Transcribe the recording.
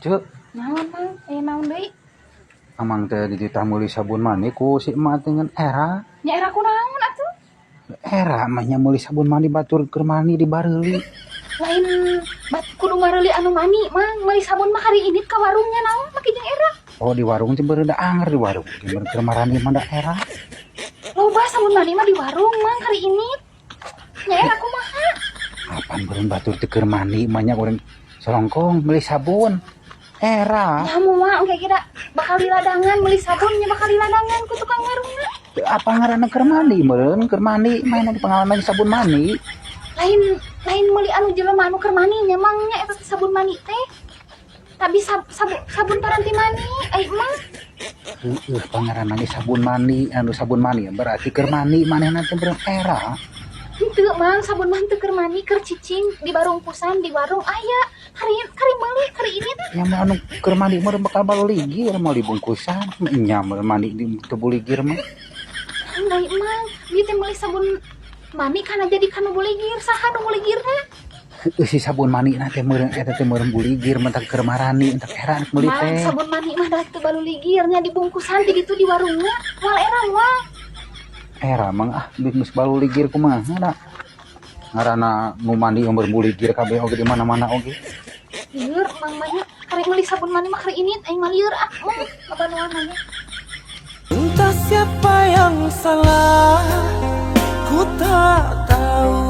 Cek, Naon mang? Naon deui? amang teh dititah meuli sabun mani ku si emak dengan era. Nya era kunaon atuh? Era mah nya meuli sabun mani batur keur mani di bareuli. Lain kudu ngareuli anu mani mang, meuli sabun mah hari ini ka warungnya naon make jeung era. Oh di warung teh beureuda anger di warung. Di keur marani mah da era. Loba sabun mani mah di warung mang hari ini. Nya era kumaha? Apaan beureun batur teh keur mani mah nya urang solongkong meuli sabun. Era. Ya moal engke kira bakal diladangan meuli sabunnya bakal diladangan ku tukang warungna. Apa ngaranna keur mani meureun keur mani main di pengalaman sabun mani. Lain meuli anu jelema anu keur mani nya mang nya eta sabun mani teh. Tapi sabun paranti mani, mah. Pangaranna ge sabun mani, anu sabun mani berarti keur mani manehna teh beureun era. Henteu mang sabun mah teu keur mani keur cicing di warung pusan di warung aya. Hari meuli hari ini teh. Ya mah anu keur mandi mah bakal baluligir mah dibungkusan nya mah mandi di teu buligir mah. Nggak emang, dia teh meuli sabun mani kana jadi kana buligir, saha nu buligirna? Si sabun mani na teh meureun eta teh meureun buligir mah tak keur marani tak era meuli Mang teh. sabun mani mah da teu baluligirnya dibungkusan di ditu di warungnya. Moal era moal. Era mah geus baluligir kumaha da. Ngaranna nu mandi umur buligir kabeh oge di mana-mana oge. Lieur mang mah nya hari meuli sabun mani mah hari ini aing mah lieur mah abanuanna. Entah siapa yang salah, ku tak tahu.